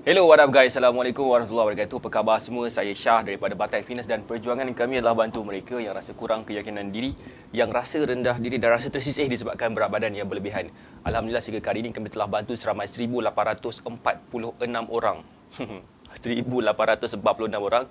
Hello, what up guys? Assalamualaikum warahmatullahi wabarakatuh. Apa khabar semua? Saya Syah daripada Batai Fitness, dan perjuangan kami adalah bantu mereka yang rasa kurang keyakinan diri, yang rasa rendah diri dan rasa tersisih disebabkan berat badan yang berlebihan. Alhamdulillah, sehingga kali ini kami telah bantu seramai 1,846 orang. 1,846 orang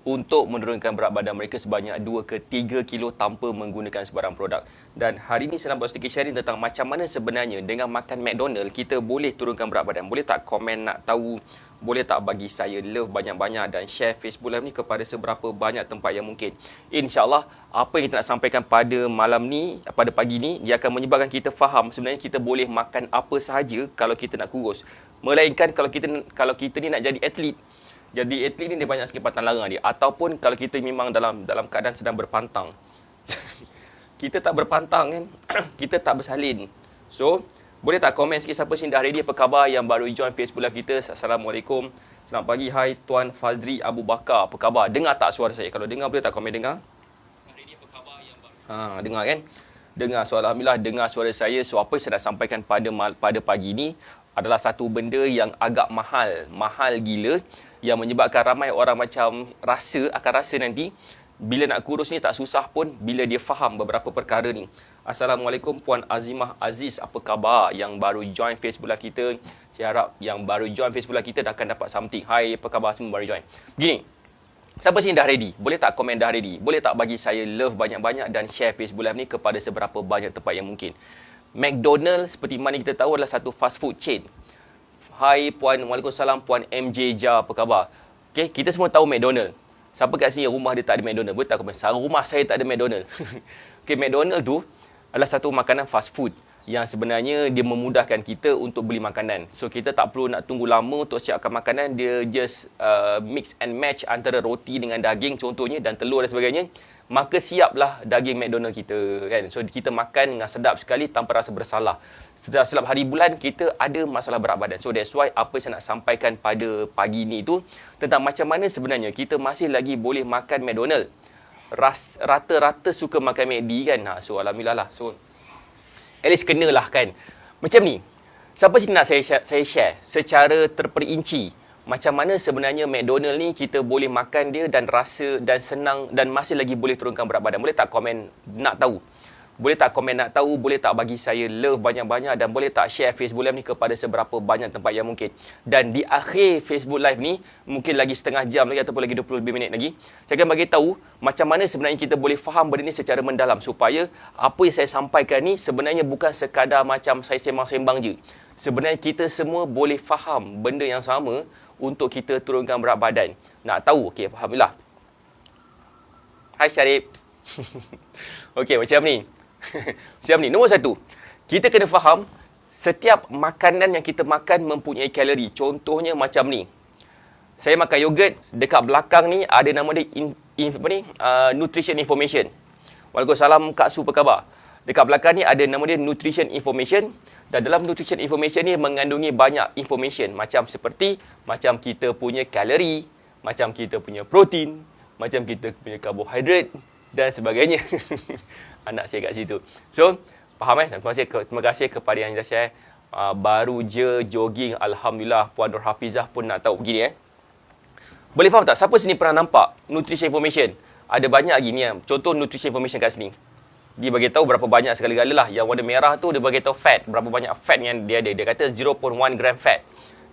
untuk menurunkan berat badan mereka sebanyak 2 ke 3 kilo tanpa menggunakan sebarang produk. Dan hari ini saya nak buat sedikit sharing tentang macam mana sebenarnya dengan makan McDonald kita boleh turunkan berat badan. Boleh tak komen nak tahu? Boleh tak bagi saya love banyak-banyak dan share Facebook Live ni kepada seberapa banyak tempat yang mungkin. InsyaAllah apa yang kita nak sampaikan pada malam ni, pada pagi ni, dia akan menyebabkan kita faham sebenarnya kita boleh makan apa sahaja kalau kita nak kurus. Melainkan kalau kita ni nak jadi atlet. Jadi atlet ni dia banyak sikit pantang larang dia. Ataupun kalau kita memang dalam keadaan sedang berpantang. Kita tak berpantang kan. Kita tak bersalin. So, boleh tak komen sikit siapa sini dah ready, apa khabar yang baru join Facebook Live kita. Assalamualaikum. Selamat pagi. Hai Tuan Fazri Abu Bakar. Apa khabar? Dengar tak suara saya? Kalau dengar boleh tak komen dengar? Ready, apa khabar yang baru? Dengar kan? Dengar. So alhamdulillah dengar suara saya. So apa yang saya nak sampaikan pada pagi ni adalah satu benda yang agak mahal gila, yang menyebabkan ramai orang macam akan rasa nanti bila nak kurus ni tak susah pun bila dia faham beberapa perkara ni. Assalamualaikum Puan Azimah Aziz, apa khabar yang baru join Facebook Live kita. Saya harap yang baru join Facebook Live kita dah akan dapat something. Hai, apa khabar semua baru join. Begini, siapa sini dah ready? Boleh tak komen dah ready? Boleh tak bagi saya love banyak-banyak dan share Facebook Live ni kepada seberapa banyak tempat yang mungkin. McDonald seperti mana kita tahu adalah satu fast food chain. Hai Puan, Waalaikumsalam Puan MJ Jah, apa khabar? Okay, kita semua tahu McDonald. Siapa kat sini rumah dia tak ada McDonald? Boleh tak komen? Rumah saya tak ada McDonald. Okay, McDonald tu adalah satu makanan fast food yang sebenarnya dia memudahkan kita untuk beli makanan. So kita tak perlu nak tunggu lama untuk siapkan makanan. Dia just mix and match antara roti dengan daging contohnya dan telur dan sebagainya. Maka siaplah daging McDonald kita kan. So kita makan dengan sedap sekali tanpa rasa bersalah. Setiap hari bulan kita ada masalah berat badan. So that's why apa saya nak sampaikan pada pagi ni tu tentang macam mana sebenarnya kita masih lagi boleh makan McDonald. Rata-rata suka makan McD kan. So alhamdulillah lah. So at least kenalah kan. Macam ni. Siapa sini nak saya share secara terperinci macam mana sebenarnya McDonald ni kita boleh makan dia dan rasa dan senang dan masih lagi boleh turunkan berat badan. Boleh tak komen nak tahu? Boleh tak komen nak tahu? Boleh tak bagi saya love banyak-banyak dan boleh tak share Facebook Live ni kepada seberapa banyak tempat yang mungkin. Dan di akhir Facebook Live ni, mungkin lagi setengah jam lagi ataupun lagi 20 lebih minit lagi, saya akan bagi tahu macam mana sebenarnya kita boleh faham benda ni secara mendalam supaya apa yang saya sampaikan ni sebenarnya bukan sekadar macam saya sembang-sembang je. Sebenarnya kita semua boleh faham benda yang sama untuk kita turunkan berat badan. Nak tahu? Okey, alhamdulillah. Hai Syarif. Okey, macam ni. Macam ni. Nombor satu, kita kena faham setiap makanan yang kita makan mempunyai kalori. Contohnya macam ni. Saya makan yogurt, dekat belakang ni ada nama dia nutrition information. Waalaikumsalam Kak Su, apa khabar? Dekat belakang ni ada nama dia nutrition information. Dan dalam nutrition information ni mengandungi banyak information. Macam kita punya kalori, macam kita punya protein, macam kita punya karbohidrat dan sebagainya. Anak saya kat situ. So, faham Terima kasih kepada yang dah share. Baru je jogging, alhamdulillah. Puan Nur Hafizah pun nak tahu begini Boleh faham tak? Siapa sini pernah nampak nutrition information? Ada banyak lagi ni. Contoh nutrition information kat sini. Dia bagi tahu berapa banyak segala-gala lah. Yang warna merah tu dia bagi tahu fat, berapa banyak fat yang dia ada. Dia kata 0.1 gram fat.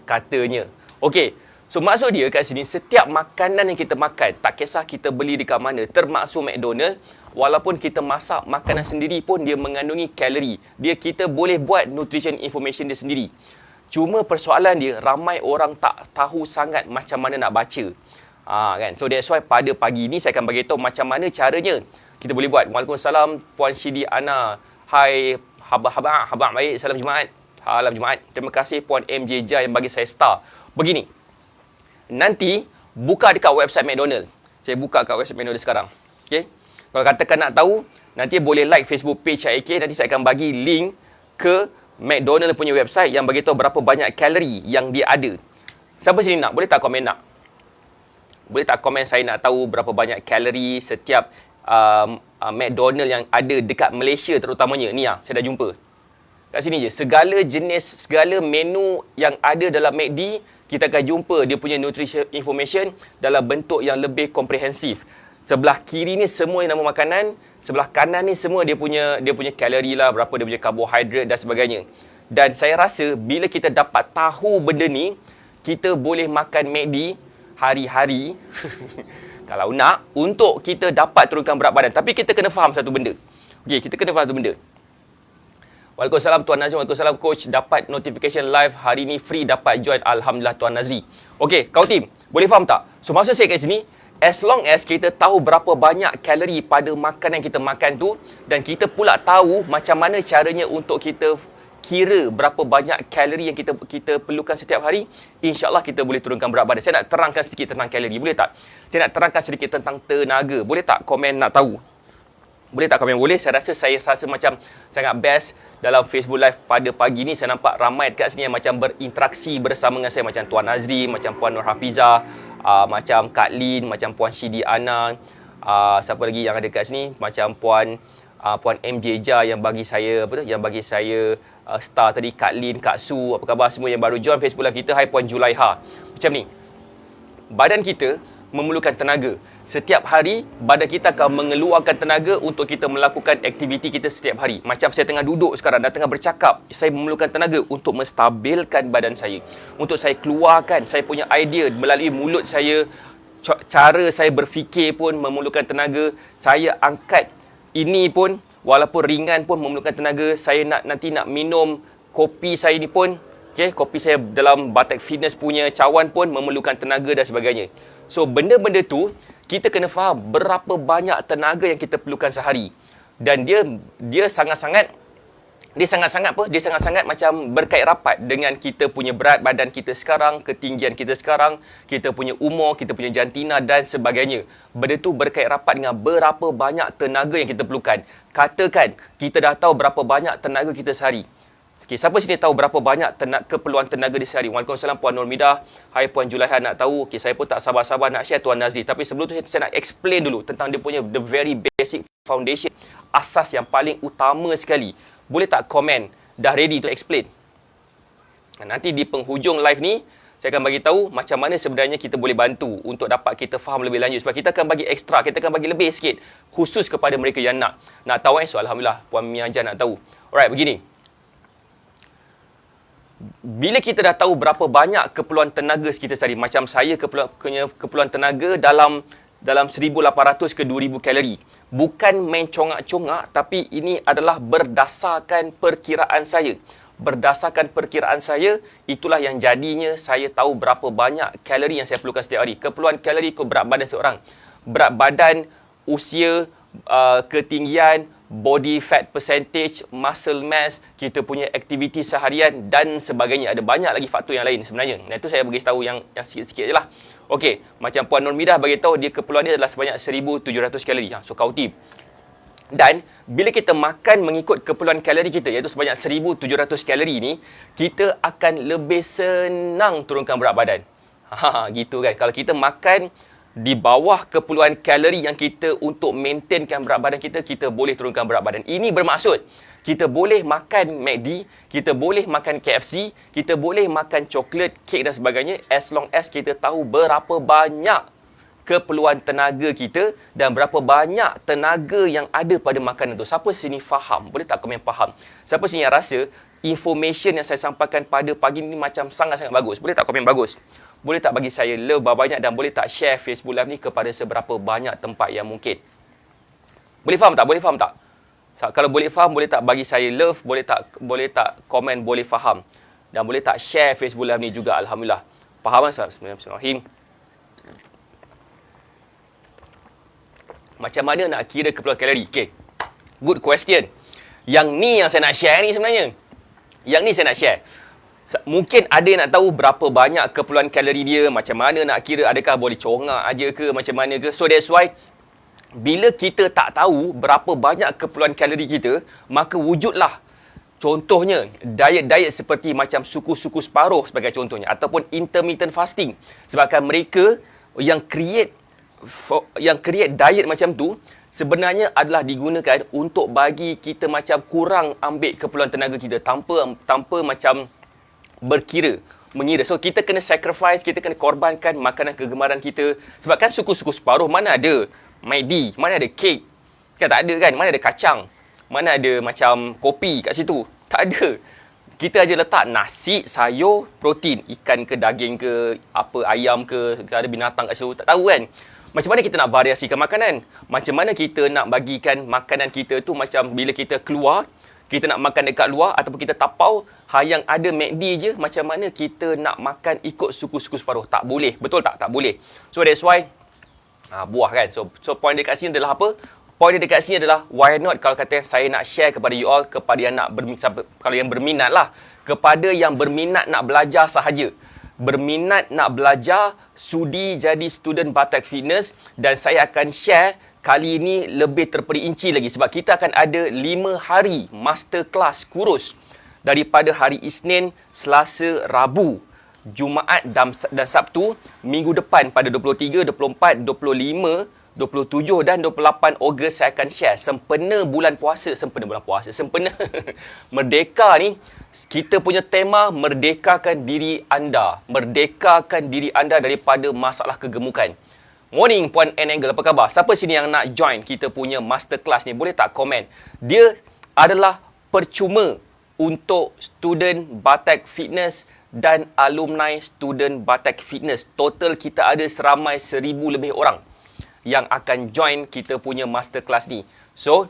Katanya. Okey. So maksud dia kat sini, setiap makanan yang kita makan, tak kisah kita beli dekat mana, termasuk McDonald, walaupun kita masak makanan sendiri pun dia mengandungi kalori. Kita boleh buat nutrition information dia sendiri. Cuma persoalan dia, ramai orang tak tahu sangat macam mana nak baca. Kan? So that's why pada pagi ni saya akan bagi tahu macam mana caranya kita boleh buat. Waalaikumsalam Puan Syidi Ana. Hai habang baik, salam Jumaat. Salam Jumaat. Terima kasih Puan MJ Jah yang bagi saya star. Begini. Nanti buka dekat website McDonald. Saya buka kat website McDonald sekarang. Okey. Kalau katakan nak tahu, nanti boleh like Facebook page IK. Nanti saya akan bagi link ke McDonald punya website yang bagi tahu berapa banyak kalori yang dia ada. Siapa sini nak? Boleh tak komen nak? Boleh tak komen saya nak tahu berapa banyak kalori setiap McDonald yang ada dekat Malaysia terutamanya. Ni saya dah jumpa. kat sini je. Segala jenis, segala menu yang ada dalam McD, kita akan jumpa dia punya nutrition information dalam bentuk yang lebih komprehensif. Sebelah kiri ni semua yang nama makanan, sebelah kanan ni semua dia punya kalori lah, berapa dia punya karbohidrat dan sebagainya. Dan saya rasa bila kita dapat tahu benda ni, kita boleh makan McD hari-hari kalau nak, untuk kita dapat turunkan berat badan. Tapi kita kena faham satu benda. Okey, kita kena faham satu benda. Waalaikumsalam Tuan Nazri, waalaikumsalam Coach. Dapat notification live hari ni free, dapat join. Alhamdulillah Tuan Nazri. Okey, kau tim, boleh faham tak? So maksud saya kat sini, as long as kita tahu berapa banyak kalori pada makanan yang kita makan tu, dan kita pula tahu macam mana caranya untuk kita kira berapa banyak kalori yang kita perlukan setiap hari, insya-Allah kita boleh turunkan berat badan. Saya nak terangkan sedikit tentang kalori, boleh tak? Saya nak terangkan sedikit tentang tenaga. Boleh tak komen nak tahu? Boleh tak komen? Boleh. Saya rasa macam sangat best dalam Facebook Live pada pagi ni. Saya nampak ramai dekat sini yang macam berinteraksi bersama dengan saya, macam Tuan Nazri, macam Puan Nur Hafizah, macam Kak Lin, macam Puan Shidi Ana, siapa lagi yang ada kat sini, macam Puan MJ Ja yang bagi saya star tadi, Kak Lin, Kak Su, apa khabar semua yang baru join Facebook Live kita. Hai Puan Julaiha. Macam ni, badan kita memerlukan tenaga. Setiap hari, badan kita akan mengeluarkan tenaga untuk kita melakukan aktiviti kita setiap hari. Macam saya tengah duduk sekarang dan tengah bercakap, saya memerlukan tenaga untuk menstabilkan badan saya. Untuk saya keluarkan saya punya idea melalui mulut saya. Cara saya berfikir pun memerlukan tenaga. Saya angkat ini pun, walaupun ringan pun memerlukan tenaga. Saya nanti nak minum kopi saya ni pun, kopi saya dalam Batek Fitness punya cawan pun memerlukan tenaga dan sebagainya. So, benda-benda tu, kita kena faham berapa banyak tenaga yang kita perlukan sehari. Dan dia sangat-sangat macam berkait rapat dengan kita punya berat badan kita sekarang, ketinggian kita sekarang, kita punya umur, kita punya jantina dan sebagainya. Benda tu berkait rapat dengan berapa banyak tenaga yang kita perlukan. Katakan kita dah tahu berapa banyak tenaga kita sehari. Okey, siapa sini tahu berapa banyak keperluan tenaga di sehari? Waalaikumsalam Puan Nurmidah. Hai Puan Julaiha, nak tahu? Okey, saya pun tak sabar-sabar nak share Tuan Nazri. Tapi sebelum tu saya nak explain dulu tentang dia punya the very basic foundation. Asas yang paling utama sekali. Boleh tak komen dah ready to explain? Nanti di penghujung live ni, saya akan bagi tahu macam mana sebenarnya kita boleh bantu untuk dapat kita faham lebih lanjut. Sebab kita akan bagi ekstra, kita akan bagi lebih sikit. Khusus kepada mereka yang nak tahu. So, Alhamdulillah, Puan Miaja nak tahu. Alright, begini. Bila kita dah tahu berapa banyak keperluan tenaga kita sehari, macam saya keperluan tenaga dalam 1,800 ke 2,000 kalori. Bukan main congak-congak, tapi ini adalah berdasarkan perkiraan saya. Berdasarkan perkiraan saya, itulah yang jadinya saya tahu berapa banyak kalori yang saya perlukan setiap hari. Keperluan kalori ikut berat badan seorang. Berat badan, usia, ketinggian, body fat percentage, muscle mass, kita punya aktiviti seharian dan sebagainya. Ada banyak lagi faktor yang lain sebenarnya. Nah, itu saya bagi tahu yang sikit-sikit je lah. Okey, macam Puan Nurmidah bagi tahu dia keperluan dia adalah sebanyak 1,700 kalori. So, kau tip. Dan bila kita makan mengikut keperluan kalori kita, iaitu sebanyak 1,700 kalori ni, kita akan lebih senang turunkan berat badan. Gitu kan. Kalau kita makan di bawah keperluan kalori yang kita untuk maintainkan berat badan kita, kita boleh turunkan berat badan. Ini bermaksud kita boleh makan McD, kita boleh makan KFC, kita boleh makan coklat, kek dan sebagainya, as long as kita tahu berapa banyak keperluan tenaga kita dan berapa banyak tenaga yang ada pada makanan tu. Siapa sini faham? Boleh tak komen faham? Siapa sini yang rasa information yang saya sampaikan pada pagi ni macam sangat-sangat bagus? Boleh tak komen bagus? Boleh tak bagi saya love banyak dan boleh tak share Facebook Live ni kepada seberapa banyak tempat yang mungkin? Boleh faham tak? Boleh faham tak? Kalau boleh faham, boleh tak bagi saya love? Boleh tak komen boleh faham? Dan boleh tak share Facebook Live ni juga? Alhamdulillah. Faham tak? Bismillahirrahmanirrahim. Macam mana nak kira keperluan kalori? Okay. Good question. Yang ni yang saya nak share ni sebenarnya. Yang ni saya nak share. Mungkin ada yang nak tahu berapa banyak keperluan kalori dia, macam mana nak kira, adakah boleh congak aja ke, macam mana ke. So that's why, bila kita tak tahu berapa banyak keperluan kalori kita, maka wujudlah contohnya diet-diet seperti macam suku-suku separuh sebagai contohnya, ataupun intermittent fasting. Sebabkan mereka yang create diet macam tu, sebenarnya adalah digunakan untuk bagi kita macam kurang ambil keperluan tenaga kita tanpa macam mengira. So kita kena sacrifice, kita kena korbankan makanan kegemaran kita. Sebab kan suku-suku separuh mana ada McD, mana ada kek. Kan tak ada kan, mana ada kacang, mana ada macam kopi kat situ. Tak ada. Kita aja letak nasi, sayur, protein, ikan ke daging ke, apa ayam ke, ada binatang kat situ. Tak tahu kan. Macam mana kita nak variasikan makanan? Macam mana kita nak bagikan makanan kita tu macam bila kita keluar, kita nak makan dekat luar ataupun kita tapau, yang ada McD je, macam mana kita nak makan ikut suku-suku separuh? Tak boleh. Betul tak? Tak boleh. So that's why, buah kan. So point dekat sini adalah apa? Point dekat sini adalah, why not kalau kata saya nak share kepada you all, kepada yang nak kalau yang berminat lah, kepada yang berminat nak belajar sahaja. Berminat nak belajar, sudi jadi student Batak Fitness, dan saya akan share kali ini lebih terperinci lagi sebab kita akan ada 5 hari masterclass kurus daripada hari Isnin, Selasa, Rabu, Jumaat dan Sabtu minggu depan pada 23, 24, 25, 27 dan 28 Ogos saya akan share sempena Merdeka ni. Kita punya tema merdekakan diri anda. Merdekakan diri anda daripada masalah kegemukan. Morning Puan Angle, apa khabar? Siapa sini yang nak join kita punya masterclass ni? Boleh tak komen? Dia adalah percuma untuk student Batak Fitness dan alumni student Batak Fitness. Total kita ada seramai 1,000 lebih orang yang akan join kita punya masterclass ni. So,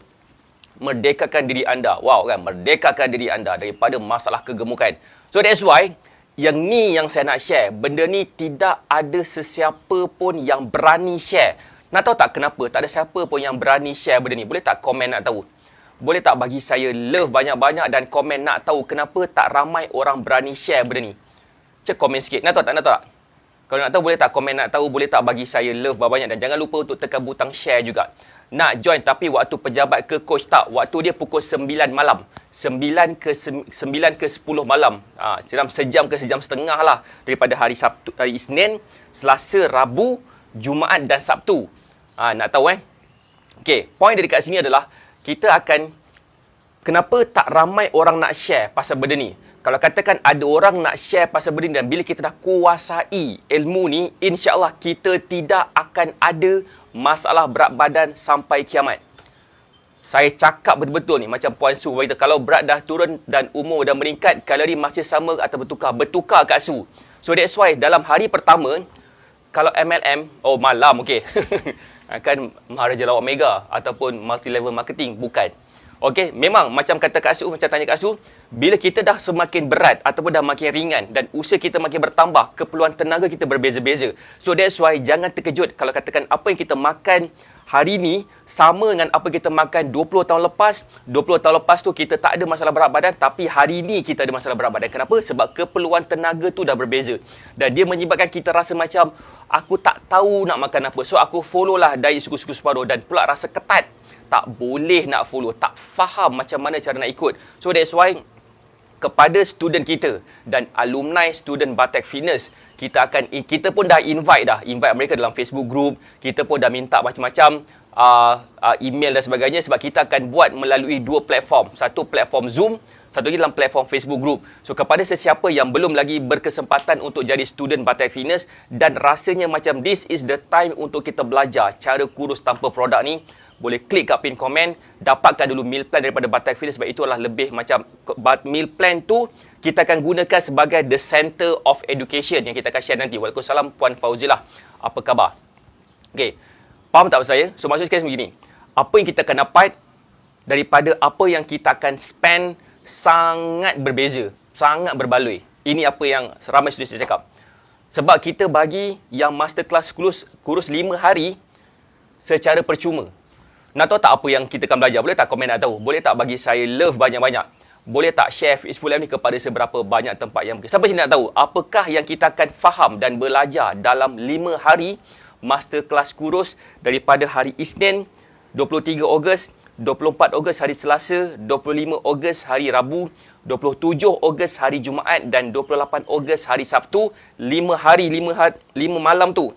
merdekakan diri anda. Wow kan, merdekakan diri anda daripada masalah kegemukan. So that's why yang ni yang saya nak share. Benda ni tidak ada sesiapa pun yang berani share. Nak tahu tak kenapa? Tak ada siapa pun yang berani share benda ni. Boleh tak komen nak tahu? Boleh tak bagi saya love banyak-banyak dan komen nak tahu kenapa tak ramai orang berani share benda ni? Cek komen sikit. Nak tahu tak? Nak tahu tak? Kalau nak tahu boleh tak komen nak tahu? Boleh tak bagi saya love banyak-banyak dan jangan lupa untuk tekan butang share juga. Nak join tapi waktu pejabat ke coach tak? Waktu dia pukul 9 malam. 9 ke 10 malam. Dalam sejam ke sejam setengah lah. Daripada hari Isnin, Selasa, Rabu, Jumaat dan Sabtu. Nak tahu Okay, point dari kat sini adalah kita akan, kenapa tak ramai orang nak share pasal benda ni? Kalau katakan ada orang nak share pasal benda ni dan bila kita dah kuasai ilmu ni, insya-Allah kita tidak akan ada masalah berat badan sampai kiamat. Saya cakap betul-betul ni, macam Puan Su beritahu, kalau berat dah turun dan umur dah meningkat, kalori masih sama atau bertukar Kak Su. So that's why dalam hari pertama, kalau MLM, malam okey. Kan Maharaja Lawak Mega ataupun multi level marketing, bukan. Okey, memang macam kata Kak Su, macam tanya Kak Su, bila kita dah semakin berat ataupun dah makin ringan dan usia kita makin bertambah, keperluan tenaga kita berbeza-beza. So that's why jangan terkejut kalau katakan apa yang kita makan hari ni sama dengan apa kita makan 20 tahun lepas. 20 tahun lepas tu kita tak ada masalah berat badan, tapi hari ni kita ada masalah berat badan. Kenapa? Sebab keperluan tenaga tu dah berbeza. Dan dia menyebabkan kita rasa macam aku tak tahu nak makan apa. So aku follow lah diet suku-suku separuh dan pula rasa ketat. Tak boleh nak follow, tak faham macam mana cara nak ikut. So that's why kepada student kita dan alumni student Batak Fitness, kita pun dah invite mereka dalam Facebook group. Kita pun dah minta macam-macam email dan sebagainya sebab kita akan buat melalui 2 platform. Satu platform Zoom, satu lagi dalam platform Facebook group. So kepada sesiapa yang belum lagi berkesempatan untuk jadi student Batak Fitness dan rasanya macam this is the time untuk kita belajar cara kurus tanpa produk ni, boleh klik kat pin komen, dapatkan dulu meal plan daripada Batak Fitness sebab itu adalah lebih macam meal plan tu kita akan gunakan sebagai the center of education yang kita akan share nanti. Waalaikumsalam Puan Fauzilah. Apa khabar? Okey. Faham tak saya? So maksud sekali begini. Apa yang kita akan dapat daripada apa yang kita akan spend sangat berbeza, sangat berbaloi. Ini apa yang ramai student saya cakap. Sebab kita bagi yang masterclass kurus 5 hari secara percuma. Nak tahu tak apa yang kita akan belajar? Boleh tak komen nak tahu? Boleh tak bagi saya love banyak-banyak? Boleh tak share Fizful Life ni kepada seberapa banyak tempat yang mungkin? Siapa sini nak tahu? Apakah yang kita akan faham dan belajar dalam 5 hari masterclass kurus daripada hari Isnin, 23 Ogos, 24 Ogos hari Selasa, 25 Ogos hari Rabu, 27 Ogos hari Jumaat dan 28 Ogos hari Sabtu. 5 hari, 5 malam tu.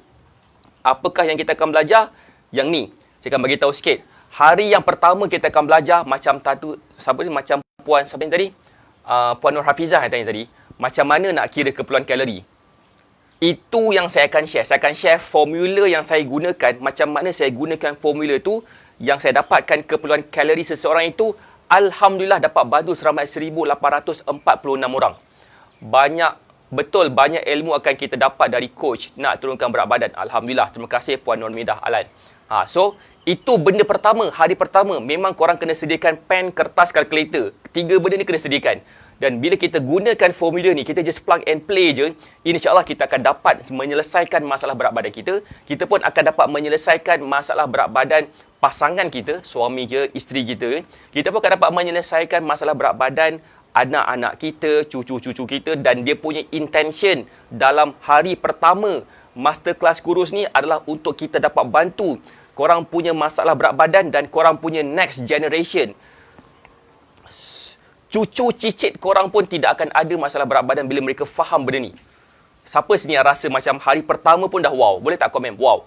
Apakah yang kita akan belajar? Yang ni. Saya akan bagi tahu sikit. Hari yang pertama kita akan belajar macam macam Puan siapa yang tadi? Puan Nur Hafizah yang tanya tadi. Macam mana nak kira keperluan kalori. Itu yang saya akan share. Saya akan share formula yang saya gunakan. Macam mana saya gunakan formula tu. Yang saya dapatkan keperluan kalori seseorang itu. Alhamdulillah dapat bantu seramai 1,846 orang. Banyak ilmu akan kita dapat dari coach nak turunkan berat badan. Alhamdulillah. Terima kasih Puan Nurmidah Alan. So, itu benda pertama, hari pertama. Memang korang kena sediakan pen, kertas, kalkulator. 3 benda ni kena sediakan. Dan bila kita gunakan formula ni, kita just plug and play je, insyaAllah kita akan dapat menyelesaikan masalah berat badan kita. Kita pun akan dapat menyelesaikan masalah berat badan pasangan kita, suami ke, isteri kita. Kita pun akan dapat menyelesaikan masalah berat badan anak-anak kita, cucu-cucu kita. Dan dia punya intention dalam hari pertama masterclass kurus ni adalah untuk kita dapat bantu korang punya masalah berat badan dan korang punya next generation. Cucu cicit korang pun tidak akan ada masalah berat badan bila mereka faham benda ni. Siapa sini yang rasa macam hari pertama pun dah wow? Boleh tak komen wow?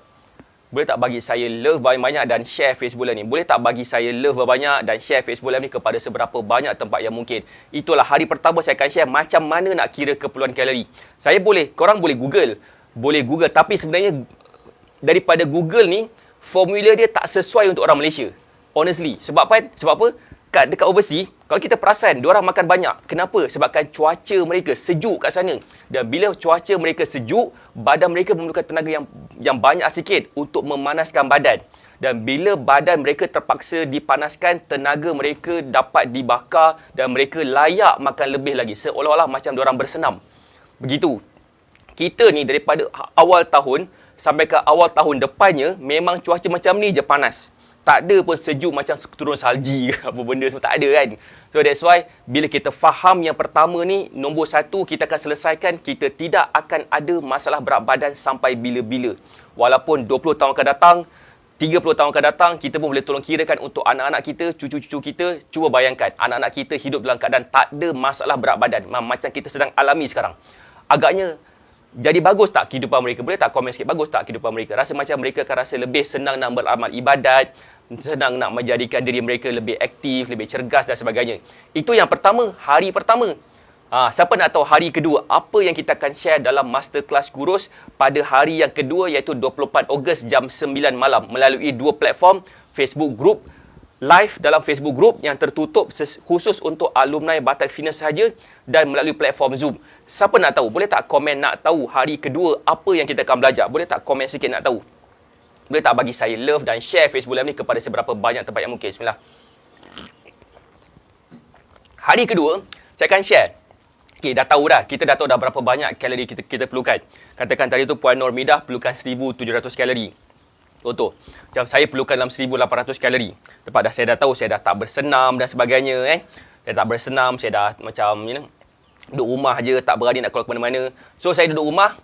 Boleh tak bagi saya love banyak-banyak dan share Facebook Live ni? Boleh tak bagi saya love banyak dan share Facebook Live ni kepada seberapa banyak tempat yang mungkin? Itulah hari pertama saya akan share macam mana nak kira keperluan kalori. Korang boleh Google. Boleh Google, tapi sebenarnya daripada Google ni, formula dia tak sesuai untuk orang Malaysia. Honestly. Sebab apa? Dekat overseas, kalau kita perasan, diorang makan banyak. Kenapa? Sebabkan cuaca mereka sejuk kat sana. Dan bila cuaca mereka sejuk, badan mereka memerlukan tenaga yang banyak sikit untuk memanaskan badan. Dan bila badan mereka terpaksa dipanaskan, tenaga mereka dapat dibakar dan mereka layak makan lebih lagi. Seolah-olah macam diorang bersenam. Begitu. Kita ni daripada awal tahun sampai ke awal tahun depannya, memang cuaca macam ni je panas. Tak ada pun sejuk macam turun salji ke apa benda semua, tak ada kan. So that's why bila kita faham yang pertama ni, nombor 1 kita akan selesaikan, kita tidak akan ada masalah berat badan sampai bila-bila. Walaupun 20 tahun akan datang, 30 tahun akan datang, kita pun boleh tolong kirakan untuk anak-anak kita, cucu-cucu kita. Cuba bayangkan, anak-anak kita hidup dalam keadaan tak ada masalah berat badan. Macam kita sedang alami sekarang. Agaknya, jadi bagus tak kehidupan mereka? Boleh tak komen sikit, bagus tak kehidupan mereka? Rasa macam mereka akan rasa lebih senang nak beramal ibadat, senang nak menjadikan diri mereka lebih aktif, lebih cergas dan sebagainya. Itu yang pertama, hari pertama. Siapa nak tahu hari kedua? Apa yang kita akan share dalam masterclass kurus pada hari yang kedua, iaitu 24 Ogos jam 9 malam melalui 2 platform, Facebook Group, live dalam Facebook Group yang tertutup khusus untuk alumni Batak Fitness sahaja dan melalui platform Zoom. Siapa nak tahu? Boleh tak komen nak tahu hari kedua apa yang kita akan belajar? Boleh tak komen sikit nak tahu? Boleh tak bagi saya love dan share Facebook Live ni kepada seberapa banyak tempat yang mungkin? Bismillah. Hari kedua, saya akan share. Okay, dah tahu dah. Kita dah tahu dah berapa banyak kalori kita perlukan. Katakan tadi tu Puan Nurmidah perlukan 1,700 kalori. Contoh, macam saya perlukan dalam 1,800 kalori. Tepat dah, saya dah tahu, saya dah tak bersenam dan sebagainya. Saya tak bersenam, saya dah macam duduk rumah je, tak berani nak keluar ke mana-mana. So, saya duduk rumah,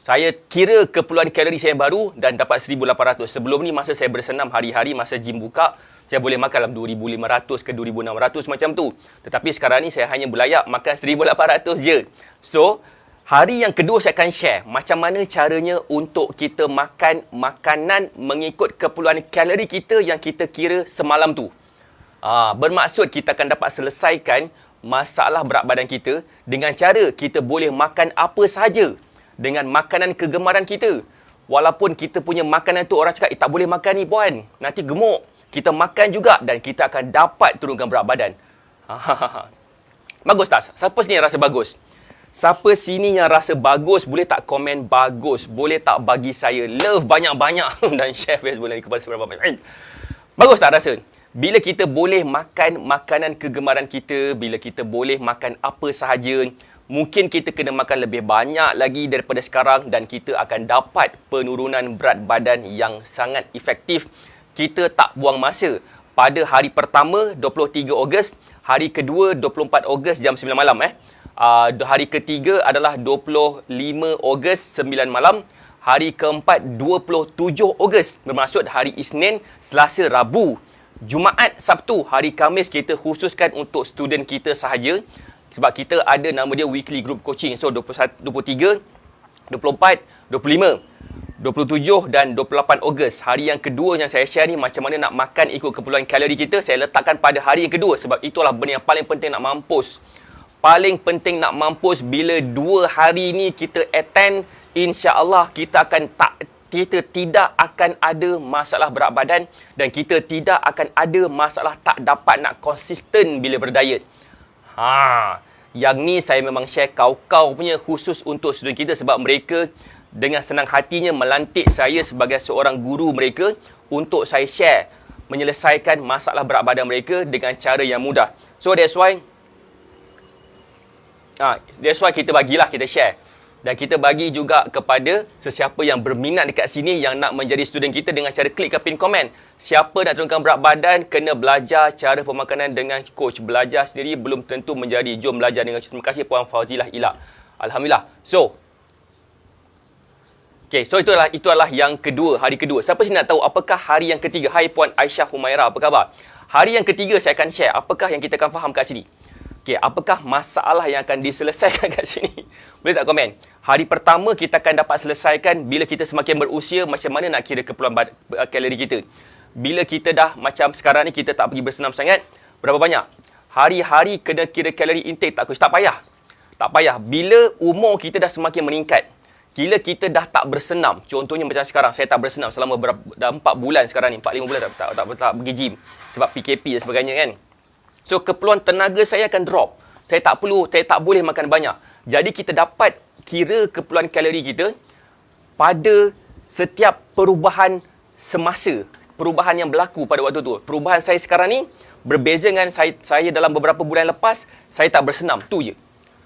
saya kira keperluan kalori saya yang baru dan dapat 1,800. Sebelum ni, masa saya bersenam hari-hari, masa gym buka, saya boleh makan dalam 2,500 ke 2,600 macam tu. Tetapi sekarang ni, saya hanya berlayak makan 1,800 je. So, hari yang kedua saya akan share macam mana caranya untuk kita makan makanan mengikut keperluan kalori kita yang kita kira semalam tu. Bermaksud kita akan dapat selesaikan masalah berat badan kita dengan cara kita boleh makan apa sahaja dengan makanan kegemaran kita. Walaupun kita punya makanan tu orang cakap, tak boleh makan ni puan, nanti gemuk. Kita makan juga dan kita akan dapat turunkan berat badan. Bagus tak? Siapa sini yang rasa bagus? Siapa sini yang rasa bagus, boleh tak komen bagus? Boleh tak bagi saya love banyak-banyak dan share Facebook lagi kepada seberapa banyak? Bagus tak rasa? Bila kita boleh makan makanan kegemaran kita, bila kita boleh makan apa sahaja, mungkin kita kena makan lebih banyak lagi daripada sekarang dan kita akan dapat penurunan berat badan yang sangat efektif. Kita tak buang masa. Pada hari pertama, 23 Ogos, hari kedua, 24 Ogos jam 9 malam. Hari ketiga adalah 25 Ogos 9 malam. Hari keempat 27 Ogos, bermaksud hari Isnin, Selasa, Rabu, Jumaat, Sabtu, hari Khamis kita khususkan untuk student kita sahaja. Sebab kita ada nama dia weekly group coaching. So 21, 23, 24, 25. 27 dan 28 Ogos, hari yang kedua yang saya share ni macam mana nak makan ikut keperluan kalori kita, saya letakkan pada hari yang kedua sebab itulah benda yang paling penting nak mampus. Paling penting nak mampus bila 2 hari ni kita attend, insya-Allah kita tidak akan ada masalah berat badan dan kita tidak akan ada masalah tak dapat nak konsisten bila berdiet. Yang ni saya memang share kau-kau punya khusus untuk student kita sebab mereka dengan senang hatinya melantik saya sebagai seorang guru mereka untuk saya share menyelesaikan masalah berat badan mereka dengan cara yang mudah. So that's why kita bagilah, kita share. Dan kita bagi juga kepada sesiapa yang berminat dekat sini yang nak menjadi student kita dengan cara klikkan pin komen. Siapa nak turunkan berat badan, kena belajar cara pemakanan dengan coach. Belajar sendiri belum tentu menjadi. Jom belajar dengan coach. Terima kasih Puan Fauzilah Ilak. Alhamdulillah. So itulah yang kedua, hari kedua. Siapa sini nak tahu apakah hari yang ketiga? Hai Puan Aisyah Humaira, apa khabar? Hari yang ketiga saya akan share apakah yang kita akan faham kat sini. Apakah masalah yang akan diselesaikan kat sini? Boleh tak komen? Hari pertama kita akan dapat selesaikan bila kita semakin berusia, macam mana nak kira keperluan kalori kita. Bila kita dah macam sekarang ni kita tak pergi bersenam sangat, berapa banyak? Hari-hari kena kira kalori intake, tak payah. Tak payah. Bila umur kita dah semakin meningkat, bila kita dah tak bersenam, contohnya macam sekarang, saya tak bersenam selama dah 4 bulan sekarang ni, 4-5 bulan tak pergi gym sebab PKP dan sebagainya kan. So, keperluan tenaga saya akan drop. Saya tak boleh makan banyak. Jadi, kita dapat kira keperluan kalori kita pada setiap perubahan semasa. Perubahan yang berlaku pada waktu tu. Perubahan saya sekarang ni berbeza dengan saya dalam beberapa bulan lepas, saya tak bersenam. Tu je.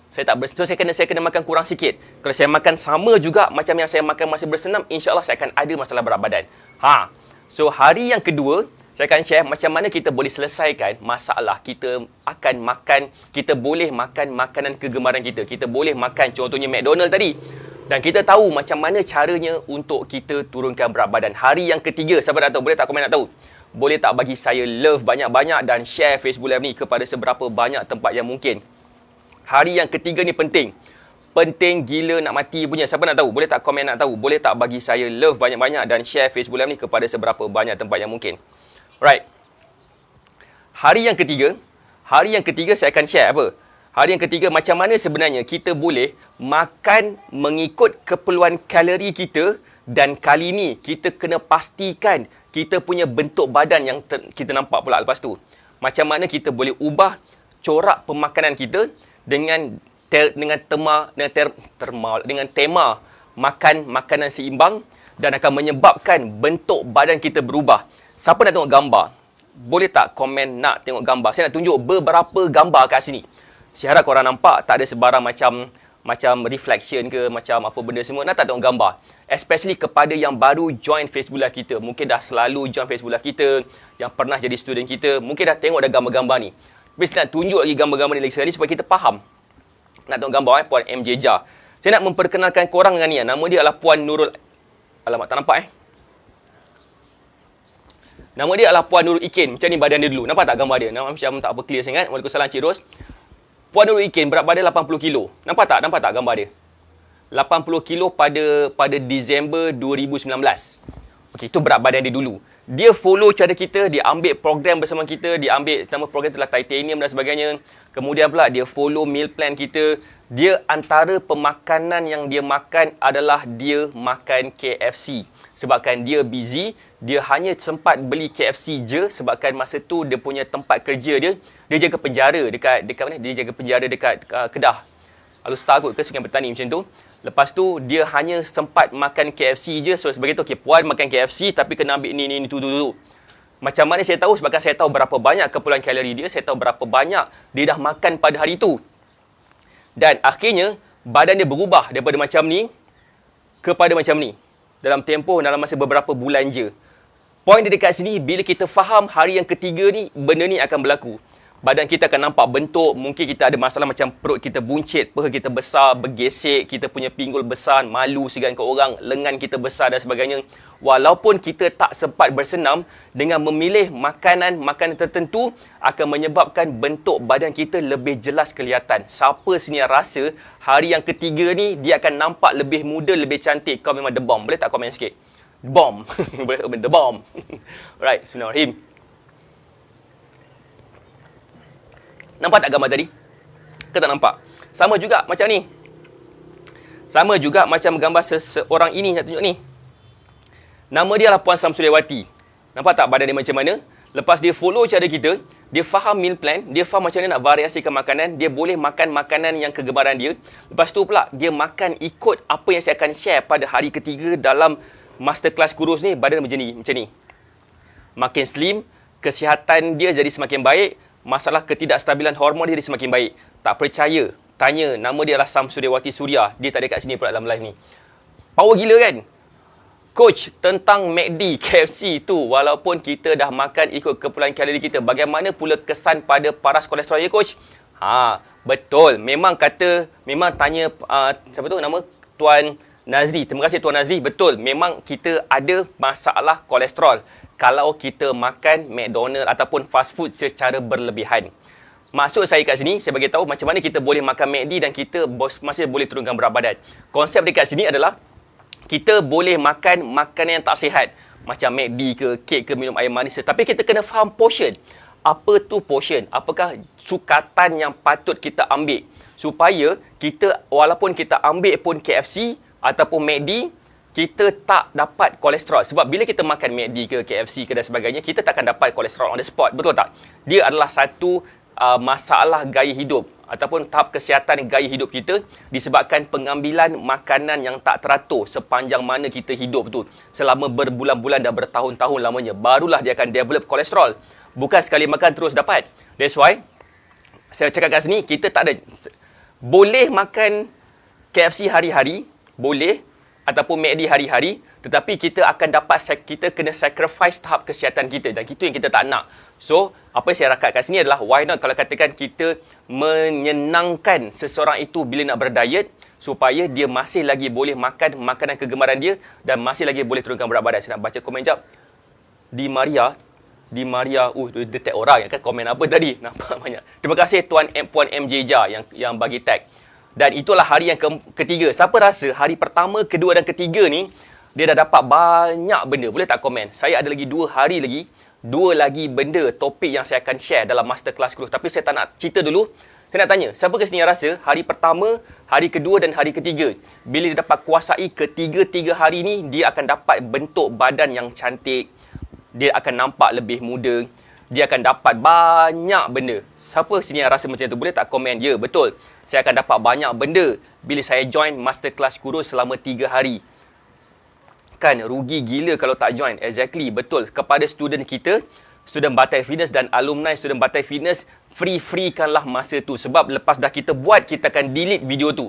Saya tak bersenam. So, saya kena makan kurang sikit. Kalau saya makan sama juga macam yang saya makan masa bersenam, insya-Allah saya akan ada masalah berat badan. So, hari yang kedua, saya akan share macam mana kita boleh selesaikan masalah kita akan makan, kita boleh makan makanan kegemaran kita. Kita boleh makan contohnya McDonald tadi. Dan kita tahu macam mana caranya untuk kita turunkan berat badan. Hari yang ketiga, siapa nak tahu? Boleh tak komen nak tahu? Boleh tak bagi saya love banyak-banyak dan share Facebook Live ni kepada seberapa banyak tempat yang mungkin. Hari yang ketiga ni penting. Penting gila nak mati punya. Siapa nak tahu? Boleh tak komen nak tahu? Boleh tak bagi saya love banyak-banyak dan share Facebook Live ni kepada seberapa banyak tempat yang mungkin. Right. Hari yang ketiga saya akan share apa? Hari yang ketiga macam mana sebenarnya kita boleh makan mengikut keperluan kalori kita dan kali ni kita kena pastikan kita punya bentuk badan yang kita nampak pula lepas tu. Macam mana kita boleh ubah corak pemakanan kita dengan tema makan makanan seimbang dan akan menyebabkan bentuk badan kita berubah. Siapa nak tengok gambar? Boleh tak komen nak tengok gambar? Saya nak tunjuk beberapa gambar kat sini. Saya harap korang nampak tak ada sebarang macam reflection ke, macam apa benda semua. Nak tak tengok gambar? Especially kepada yang baru join Facebook Live kita. Mungkin dah selalu join Facebook Live kita, yang pernah jadi student kita. Mungkin dah tengok dah gambar-gambar ni. Tapi saya nak tunjuk lagi gambar-gambar ni lagi sekali supaya kita faham. Nak tengok gambar Puan MJ Jah. Saya nak memperkenalkan korang dengan ni. Nama dia adalah Puan Nurul... Alamak, tak nampak Nama dia adalah Puan Nurul Ikin. Macam ni badan dia dulu. Nampak tak gambar dia? Nama macam tak apa clear sangat. Waalaikumsalam Cik Ros. Puan Nurul Ikin berat badan 80 kilo. Nampak tak gambar dia? 80 kilo pada Disember 2019. Okey, itu berat badan dia dulu. Dia follow cara kita, dia ambil program bersama kita, dia ambil nama program itulah Titanium dan sebagainya. Kemudian pula dia follow meal plan kita. Dia antara pemakanan yang dia makan adalah dia makan KFC. Sebabkan dia busy, dia hanya sempat beli KFC je sebabkan masa tu dia punya tempat kerja dia jaga penjara dekat mana? Dia jaga penjara dekat Kedah. Alustar kot ke Sungai Petani macam tu. Lepas tu dia hanya sempat makan KFC je. So sebagai tu okey, Puan makan KFC tapi kena ambil ni tu. Macam mana saya tahu? Sebabkan saya tahu berapa banyak keperluan kalori dia, saya tahu berapa banyak dia dah makan pada hari tu. Dan akhirnya badan dia berubah daripada macam ni kepada macam ni. Dalam masa beberapa bulan je. Poin dia dekat sini, bila kita faham hari yang ketiga ni, benda ni akan berlaku. badan kita akan nampak bentuk, mungkin kita ada masalah macam perut kita buncit, perut kita besar, bergesek, kita punya pinggul besar, malu segan ke orang, lengan kita besar dan sebagainya. Walaupun kita tak sempat bersenam, dengan memilih makanan tertentu akan menyebabkan bentuk badan kita lebih jelas kelihatan. Siapa sini yang rasa hari yang ketiga ni dia akan nampak lebih muda, lebih cantik, kau memang the bomb. Boleh tak komen sikit? Bomb. Boleh komen the bomb. Alright, Bismillahirrahmanirrahim. Nampak tak gambar tadi? Ke tak nampak? Sama juga macam ni. Sama juga macam gambar seseorang ini yang tunjuk ni. Nama dia adalah Puan Samsuliawati. Nampak tak badan dia macam mana? Lepas dia follow cara kita, dia faham meal plan, dia faham macam mana nak variasikan makanan, dia boleh makan makanan yang kegemaran dia. Lepas tu pula, dia makan ikut apa yang saya akan share pada hari ketiga dalam masterclass kurus ni, badan macam ni. Makin slim, kesihatan dia jadi semakin baik, masalah ketidakstabilan hormon dia jadi semakin baik. Tak percaya, tanya, nama dia adalah Samsuliawati Suria. Dia tak ada kat sini pula dalam live ni. Power gila kan? Coach, tentang McD, KFC tu, walaupun kita dah makan ikut kumpulan kalori kita, bagaimana pula kesan pada paras kolesterol ya, Coach? Betul. Memang tanya, siapa tu nama? Tuan Nazri. Terima kasih Tuan Nazri. Betul. Memang kita ada masalah kolesterol kalau kita makan McDonald ataupun fast food secara berlebihan. Maksud saya kat sini, saya bagi tahu macam mana kita boleh makan McD dan kita masih boleh turunkan berat badan. Konsep dekat sini adalah kita boleh makan makanan yang tak sihat. Macam McD ke, kek ke, minum air manis. Tapi kita kena faham portion. Apa tu portion? Apakah sukatan yang patut kita ambil? Supaya kita, walaupun kita ambil pun KFC ataupun McD, kita tak dapat kolesterol. Sebab bila kita makan McD ke, KFC ke dan sebagainya, kita tak akan dapat kolesterol on the spot. Betul tak? Dia adalah satu masalah gaya hidup ataupun tahap kesihatan gaya hidup kita disebabkan pengambilan makanan yang tak teratur sepanjang mana kita hidup tu selama berbulan-bulan dan bertahun-tahun lamanya, barulah dia akan develop kolesterol. Bukan sekali makan terus dapat. That's why saya cakap kat sini, kita tak ada, boleh makan KFC hari-hari, boleh, ataupun McD hari-hari, tetapi kita akan kita kena sacrifice tahap kesihatan kita, dan itu yang kita tak nak. So, apa yang saya rakat kat sini adalah, why not kalau katakan kita menyenangkan seseorang itu bila nak berdiet, supaya dia masih lagi boleh makan makanan kegemaran dia, dan masih lagi boleh turunkan berat badan. Saya nak baca komen jap. Di Maria, dia tag orang yang kan komen apa tadi, nampak banyak. Terima kasih Puan MJja yang bagi tag. Dan itulah hari yang ketiga. Siapa rasa hari pertama, kedua dan ketiga ni dia dah dapat banyak benda? Boleh tak komen? Saya ada lagi 2 hari lagi, 2 lagi benda, topik yang saya akan share dalam masterclass kurus. Tapi saya tak nak cerita dulu. Saya nak tanya, siapa ke sini yang rasa hari pertama, hari kedua dan hari ketiga, bila dia dapat kuasai ketiga-tiga hari ni, dia akan dapat bentuk badan yang cantik, dia akan nampak lebih muda, dia akan dapat banyak benda. Siapa sini yang rasa macam tu? Boleh tak komen? Ya, betul. Saya akan dapat banyak benda bila saya join masterclass kurus selama 3 hari. Kan rugi gila kalau tak join. Exactly, betul. Kepada student kita, student Batai Fitness dan alumni student Batai Fitness, free-kanlah masa tu. Sebab lepas dah kita buat, kita akan delete video tu.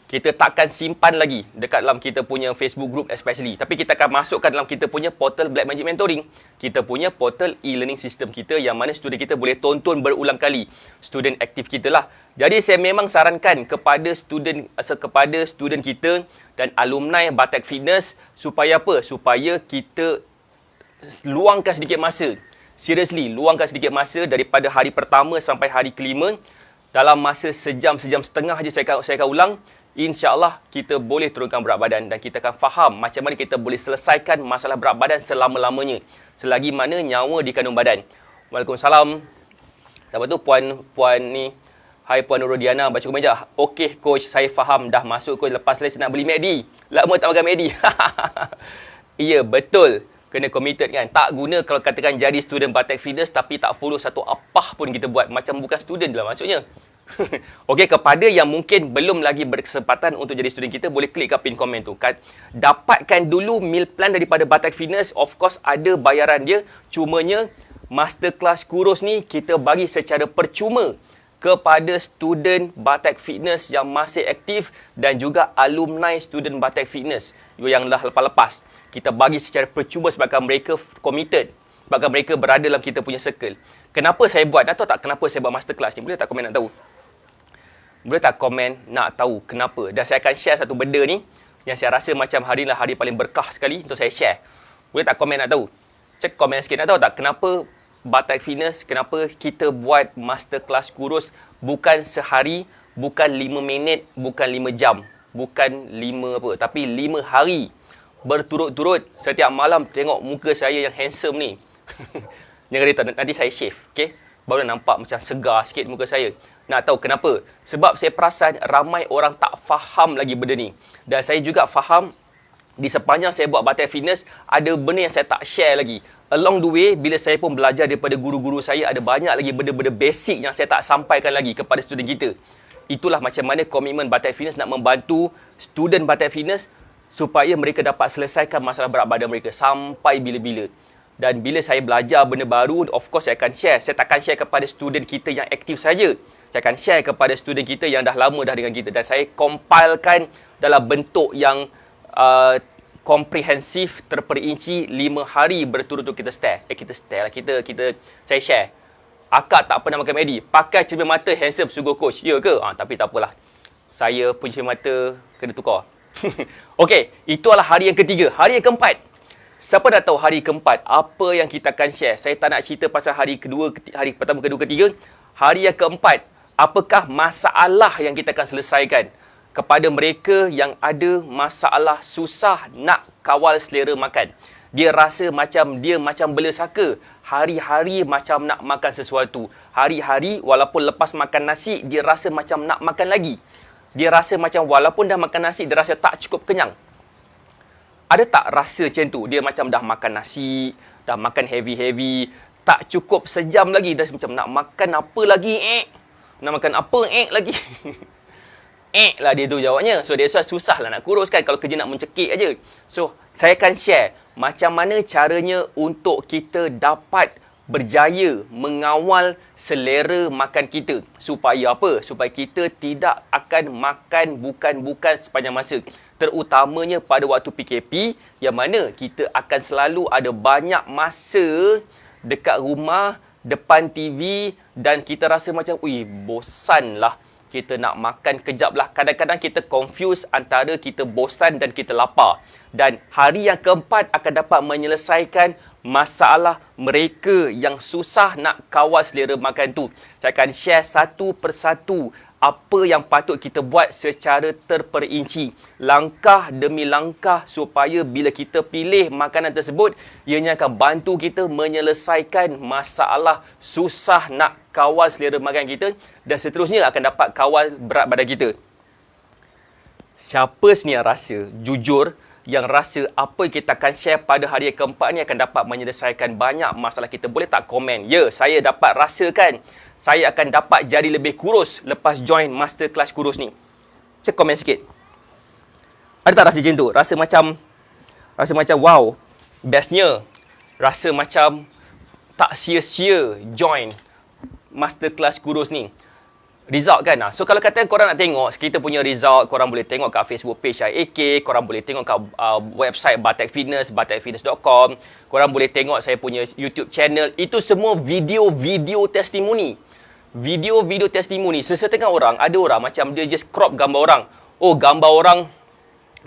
Kita takkan simpan lagi dekat dalam kita punya Facebook group especially. Tapi kita akan masukkan dalam kita punya portal Black Magic Mentoring. Kita punya portal e-learning system kita yang mana student kita boleh tonton berulang kali. Student aktif kita lah. Jadi saya memang sarankan kepada student kita dan alumni Batak Fitness supaya apa? Supaya kita luangkan sedikit masa. Seriously, luangkan sedikit masa daripada hari pertama sampai hari kelima. Dalam masa sejam setengah je saya akan ulang. InsyaAllah kita boleh turunkan berat badan dan kita akan faham macam mana kita boleh selesaikan masalah berat badan selama-lamanya. Selagi mana nyawa di kandung badan. Waalaikumsalam. Siapa tu? Puan ni. Hai Puan Nurudiana, baca komen je. Okey coach, saya faham dah masuk coach. Lepas saya nak beli McD. Lama tak makan McD. Ya, betul. Kena committed kan. Tak guna kalau katakan jadi student Batak Fitness tapi tak follow satu apa pun kita buat. Macam bukan student lah maksudnya. Okey, kepada yang mungkin belum lagi berkesempatan untuk jadi student kita, boleh klik kat pin komen tu. Dapatkan dulu meal plan daripada Batak Fitness. Of course ada bayaran dia. Cumanya masterclass kurus ni kita bagi secara percuma kepada student Batak Fitness yang masih aktif dan juga alumni student Batak Fitness yang dah lepas-lepas. Kita bagi secara percuma sebabkan mereka committed, sebabkan mereka berada dalam kita punya circle. Kenapa saya buat? Nak tahu tak kenapa saya buat masterclass ni? Boleh tak komen nak tahu? Boleh tak komen nak tahu kenapa? Dan saya akan share satu benda ni yang saya rasa macam hari ni lah hari paling berkah sekali untuk saya share. Boleh tak komen nak tahu? Cek komen sikit. Nak tahu tak kenapa Batak Fitness, kenapa kita buat masterclass kurus bukan sehari, bukan 5 minit, bukan 5 jam, bukan 5 apa, tapi 5 hari berturut-turut. Setiap malam tengok muka saya yang handsome ni. Jangan kata nanti saya shave, okay? Baru nampak macam segar sikit muka saya. Nak tahu kenapa? Sebab saya perasan ramai orang tak faham lagi benda ni. Dan saya juga faham di sepanjang saya buat Batak Fitness, ada benda yang saya tak share lagi. Along the way, bila saya pun belajar daripada guru-guru saya, ada banyak lagi benda-benda basic yang saya tak sampaikan lagi kepada student kita. Itulah macam mana komitmen Batak Fitness nak membantu student Batak Fitness supaya mereka dapat selesaikan masalah berat badan mereka sampai bila-bila. Dan bila saya belajar benda baru, of course saya akan share. Saya takkan share kepada student kita yang aktif saja. Saya akan share kepada student kita yang dah lama dah dengan kita. Dan saya compilekan dalam bentuk yang komprehensif, terperinci 5 hari berturut-turut kita stare. Saya share. Akak tak pernah makan McD. Pakai cermin mata handsome sungguh coach. Ya ke? Tapi tak apalah. Saya punya cermin mata kena tukar. Okey, itu adalah hari yang ketiga. Hari yang keempat. Siapa dah tahu hari keempat? Apa yang kita akan share? Saya tak nak cerita pasal hari kedua, hari pertama, kedua, ketiga. Hari yang keempat. Apakah masalah yang kita akan selesaikan? Kepada mereka yang ada masalah susah nak kawal selera makan. Dia rasa macam bela saka. Hari-hari macam nak makan sesuatu. Hari-hari walaupun lepas makan nasi, dia rasa macam nak makan lagi. Dia rasa macam walaupun dah makan nasi, dia rasa tak cukup kenyang. Ada tak rasa macam tu? Dia macam dah makan nasi, dah makan heavy-heavy, tak cukup sejam lagi. Dah macam nak makan apa lagi? Nak makan apa lagi? Lah dia tu jawabnya. So, that's why susah lah nak kuruskan kalau kerja nak mencekik aja. So, saya akan share macam mana caranya untuk kita dapat berjaya mengawal selera makan kita. Supaya apa? Supaya kita tidak akan makan bukan-bukan sepanjang masa. Terutamanya pada waktu PKP, yang mana kita akan selalu ada banyak masa dekat rumah, depan TV, dan kita rasa macam, bosan lah. Kita nak makan kejap lah. Kadang-kadang kita confuse antara kita bosan dan kita lapar. Dan hari yang keempat akan dapat menyelesaikan masalah mereka yang susah nak kawal selera makan tu. Saya akan share satu persatu apa yang patut kita buat secara terperinci. Langkah demi langkah supaya bila kita pilih makanan tersebut, ianya akan bantu kita menyelesaikan masalah susah nak kawal selera makan kita dan seterusnya akan dapat kawal berat badan kita. Siapa sini yang rasa, jujur, yang rasa apa yang kita akan share pada hari yang keempat ni akan dapat menyelesaikan banyak masalah kita? Boleh tak komen? Ya, saya dapat rasakan. Saya akan dapat jadi lebih kurus lepas join masterclass kurus ni. Cek komen sikit. Ada tak rasa macam tu? Rasa macam wow, bestnya. Rasa macam tak sia-sia join masterclass kurus ni. Result kan? So kalau kata korang nak tengok kita punya result, korang boleh tengok kat Facebook page IAK, korang boleh tengok kat website Batak Fitness, batakfitness.com. Korang boleh tengok saya punya YouTube channel. Itu semua video-video testimoni. Video-video testimoni. Sesetengah orang, ada orang macam dia just crop gambar orang. Gambar orang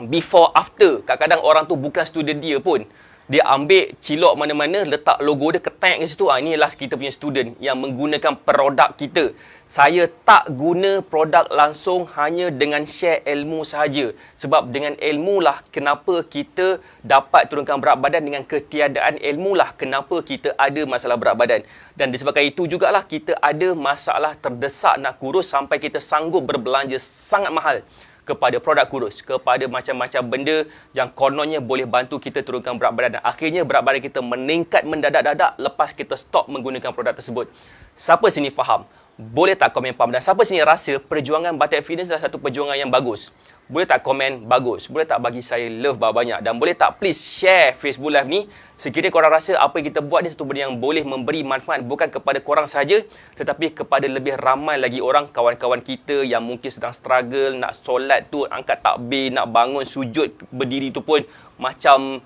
before after. Kadang-kadang orang tu bukan student dia pun. Dia ambil cilok mana-mana, letak logo dia, ketek kat situ. Inilah kita punya student yang menggunakan produk kita. Saya tak guna produk langsung hanya dengan share ilmu sahaja. Sebab dengan ilmu lah kenapa kita dapat turunkan berat badan. Dengan ketiadaan ilmu lah kenapa kita ada masalah berat badan. Dan disebabkan itu jugalah kita ada masalah terdesak nak kurus sampai kita sanggup berbelanja sangat mahal kepada produk kurus, kepada macam-macam benda yang kononnya boleh bantu kita turunkan berat badan. Dan akhirnya berat badan kita meningkat mendadak-dadak lepas kita stop menggunakan produk tersebut. Siapa sini faham? Boleh tak komen faham? Dan siapa sini rasa perjuangan Batak Fitness adalah satu perjuangan yang bagus? Boleh tak komen bagus? Boleh tak bagi saya love banyak-banyak? Dan boleh tak please share Facebook Live ni? Sekiranya korang rasa apa yang kita buat ni satu benda yang boleh memberi manfaat bukan kepada korang saja, tetapi kepada lebih ramai lagi orang, kawan-kawan kita yang mungkin sedang struggle nak solat tu, angkat takbir, nak bangun sujud berdiri tu pun macam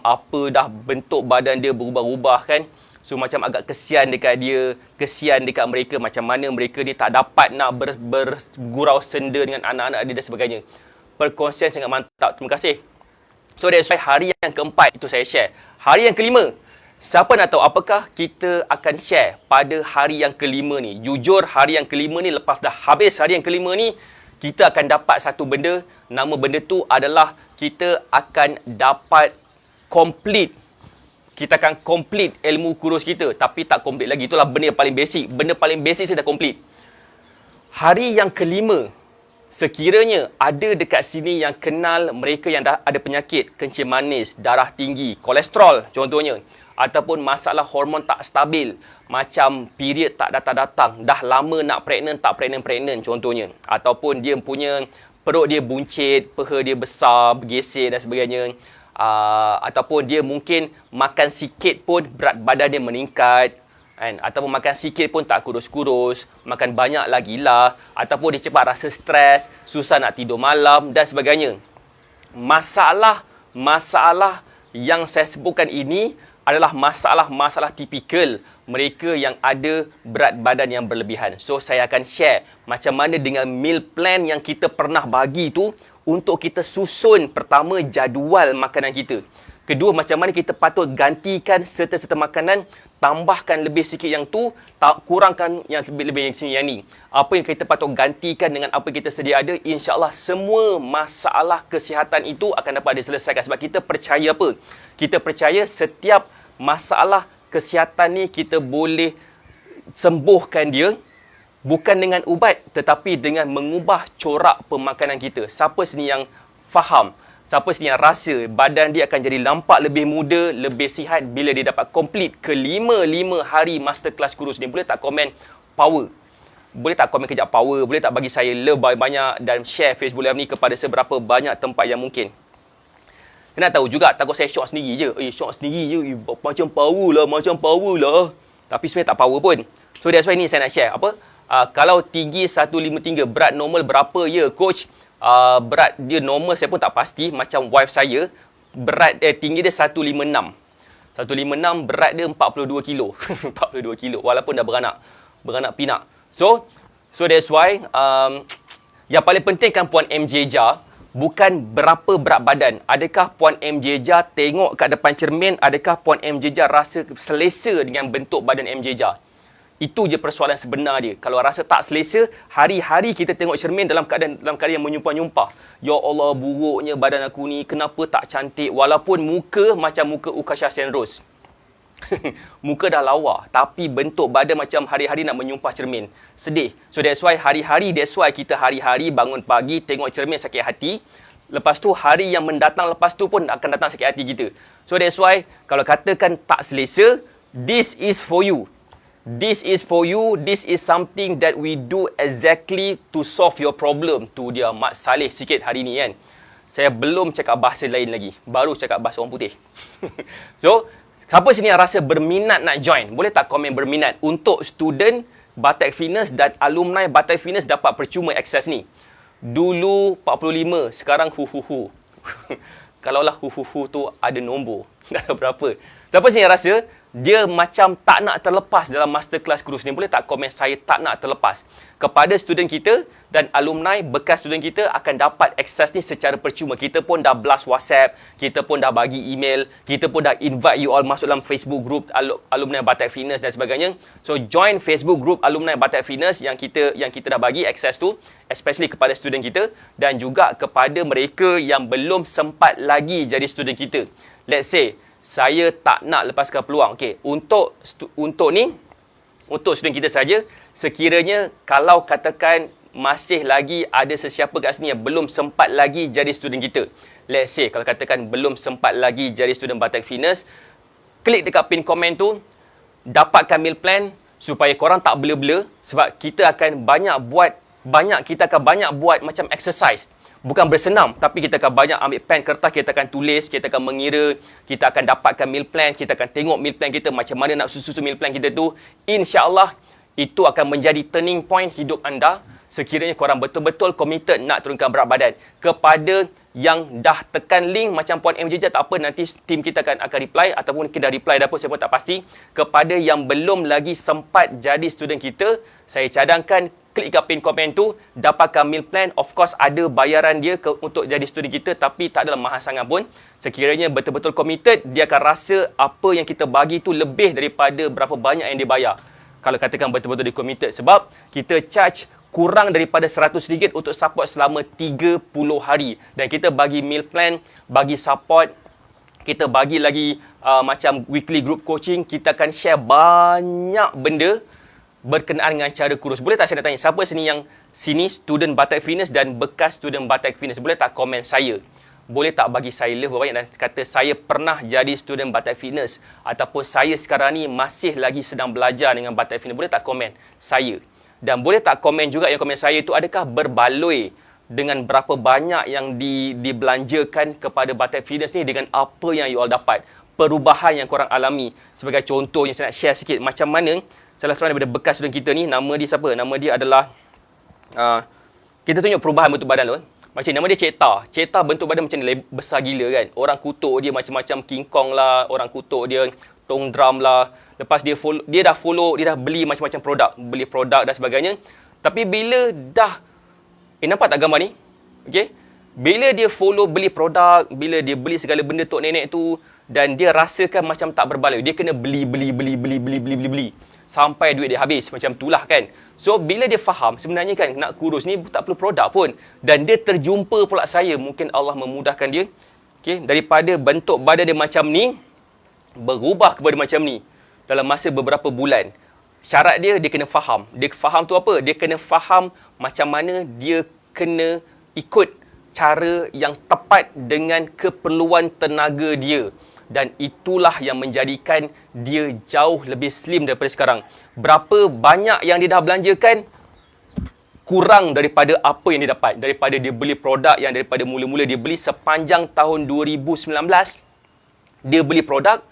apa dah bentuk badan dia berubah-ubah kan. So macam agak kesian dekat dia, kesian dekat mereka, macam mana mereka ni tak dapat nak bergurau senda dengan anak-anak dia dan sebagainya. Perkongsian sangat mantap. Terima kasih. So that's why hari yang keempat itu saya share. Hari yang kelima, siapa nak tahu apakah kita akan share pada hari yang kelima ni? Jujur, hari yang kelima ni, lepas dah habis hari yang kelima ni, kita akan dapat satu benda. Nama benda tu adalah kita akan dapat complete. Kita akan complete ilmu kurus kita. Tapi tak complete lagi. Itulah benda yang paling basic. Benda paling basic saya dah complete. Hari yang kelima, sekiranya ada dekat sini yang kenal mereka yang dah ada penyakit kencing manis, darah tinggi, kolesterol contohnya, ataupun masalah hormon tak stabil, macam period tak datang-datang, dah lama nak pregnant, tak pregnant contohnya, ataupun dia punya perut dia buncit, peha dia besar, bergesek dan sebagainya, ataupun dia mungkin makan sikit pun berat badan dia meningkat, kan? Ataupun makan sikit pun tak kurus-kurus, makan banyak lagi lah, ataupun dia cepat rasa stres, susah nak tidur malam dan sebagainya. Masalah yang saya sebutkan ini adalah masalah tipikal mereka yang ada berat badan yang berlebihan. So saya akan share macam mana dengan meal plan yang kita pernah bagi tu, untuk kita susun pertama jadual makanan kita. Kedua, macam mana kita patut gantikan serta-serta makanan, tambahkan lebih sikit yang tu, kurangkan yang lebih yang sini yang ni. Apa yang kita patut gantikan dengan apa yang kita sedia ada, insya-Allah semua masalah kesihatan itu akan dapat diselesaikan. Sebab kita percaya apa? Kita percaya setiap masalah kesihatan ni kita boleh sembuhkan dia, bukan dengan ubat, tetapi dengan mengubah corak pemakanan kita. Siapa sini yang faham? Siapa sini yang rasa badan dia akan jadi nampak lebih muda, lebih sihat bila dia dapat complete kelima hari masterclass kurus ni? Boleh tak komen power? Boleh tak komen kejap power? Boleh tak bagi saya love banyak dan share Facebook Live ni kepada seberapa banyak tempat yang mungkin? Kena tahu juga, takut saya shock sendiri je. Shock sendiri je. Macam power lah. Tapi sebenarnya tak power pun. So that's why ni saya nak share. Apa? Kalau tinggi 153, berat normal berapa ya coach? Berat dia normal saya pun tak pasti. Macam wife saya, berat tinggi dia 156. 156, berat dia 42 kilo. 42 kilo walaupun dah beranak pinak. So that's why yang paling penting kan Puan MJ Jah, bukan berapa berat badan. Adakah Puan MJ Jah tengok kat depan cermin, adakah Puan MJ Jah rasa selesa dengan bentuk badan MJ Jah? Itu je persoalan sebenar dia. Kalau rasa tak selesa, hari-hari kita tengok cermin dalam keadaan yang menyumpah-nyumpah. Ya Allah, buruknya badan aku ni, kenapa tak cantik? Walaupun muka macam muka Ukasha Senrose. Muka dah lawa, tapi bentuk badan macam hari-hari nak menyumpah cermin. Sedih. So that's why kita hari-hari bangun pagi, tengok cermin sakit hati. Lepas tu, hari yang mendatang lepas tu pun akan datang sakit hati kita. So that's why, kalau katakan tak selesa, this is for you. This is for you. This is something that we do exactly to solve your problem. Tu dia Mat Saleh sikit hari ni kan. Saya belum cakap bahasa lain lagi. Baru cakap bahasa orang putih. So, siapa sini yang rasa berminat nak join? Boleh tak komen berminat? Untuk student Batak Fitness dan alumni Batak Fitness dapat percuma akses ni. Dulu 45, sekarang hu. Kalaulah hu tu ada nombor. Tak ada berapa. Siapa sini yang rasa dia macam tak nak terlepas dalam masterclass kurus ni? Boleh tak komen saya tak nak terlepas? Kepada student kita dan alumni bekas student kita akan dapat akses ni secara percuma. Kita pun dah blast WhatsApp, kita pun dah bagi email, kita pun dah invite you all masuk dalam Facebook group alumni Batak Fitness dan sebagainya. So join Facebook group alumni Batak Fitness yang kita dah bagi akses tu, especially kepada student kita dan juga kepada mereka yang belum sempat lagi jadi student kita. Let's say saya tak nak lepaskan peluang. Okey, untuk student kita saja, sekiranya kalau katakan masih lagi ada sesiapa kat sini yang belum sempat lagi jadi student kita. Let's say kalau katakan belum sempat lagi jadi student Batak Fitness, klik dekat pin komen tu, dapatkan meal plan supaya korang tak blur-blur, sebab kita akan banyak buat macam exercise. Bukan bersenam, tapi kita akan banyak ambil pen, kertas, kita akan tulis, kita akan mengira, kita akan dapatkan meal plan, kita akan tengok meal plan kita, macam mana nak susun meal plan kita tu. InsyaAllah, itu akan menjadi turning point hidup anda sekiranya korang betul-betul committed nak turunkan berat badan. Kepada yang dah tekan link macam Puan M je, tak apa, nanti tim kita akan reply, ataupun kita dah reply dah pun saya pun tak pasti. Kepada yang belum lagi sempat jadi student kita, saya cadangkan klik kat pin komen tu, dapatkan meal plan. Of course ada bayaran dia untuk jadi student kita, tapi tak adalah mahal sangat pun. Sekiranya betul-betul committed, dia akan rasa apa yang kita bagi tu lebih daripada berapa banyak yang dia bayar. Kalau katakan betul-betul dia committed, sebab kita charge kurang daripada RM100 untuk support selama 30 hari. Dan kita bagi meal plan, bagi support, kita bagi lagi macam weekly group coaching. Kita akan share banyak benda berkenaan dengan cara kurus. Boleh tak saya nak tanya, siapa sini student Batak Fitness dan bekas student Batak Fitness? Boleh tak komen saya? Boleh tak bagi saya love banyak dan kata saya pernah jadi student Batak Fitness, ataupun saya sekarang ni masih lagi sedang belajar dengan Batak Fitness? Boleh tak komen saya? Dan boleh tak komen juga yang komen saya tu adakah berbaloi dengan berapa banyak yang dibelanjakan kepada Batak Fitness ni dengan apa yang you all dapat, perubahan yang korang alami. Sebagai contoh yang saya nak share sikit, macam mana salah seorang daripada bekas student kita ni, nama dia siapa? Nama dia adalah kita tunjuk perubahan bentuk badan tu. Macam nama dia Ceta bentuk badan macam ni, besar gila kan. Orang kutuk dia macam-macam, King Kong lah, orang kutuk dia Tong Drum lah. Lepas dia dah beli macam-macam produk, beli produk dan sebagainya. Tapi bila dah nampak tak gambar ni? Okey. Bila dia beli produk, bila dia beli segala benda tok nenek tu, dan dia rasakan macam tak berbaloi, dia kena beli sampai duit dia habis, macam itulah kan. So bila dia faham sebenarnya kan nak kurus ni tak perlu produk pun, dan dia terjumpa pula saya, mungkin Allah memudahkan dia, okey, daripada bentuk badan dia macam ni berubah kepada macam ni dalam masa beberapa bulan. Syarat dia kena faham. Dia faham tu apa? Dia kena faham macam mana dia kena ikut cara yang tepat dengan keperluan tenaga dia. Dan itulah yang menjadikan dia jauh lebih slim daripada sekarang. Berapa banyak yang dia dah belanjakan kurang daripada apa yang dia dapat. Daripada dia beli produk yang daripada mula-mula dia beli sepanjang tahun 2019, dia beli produk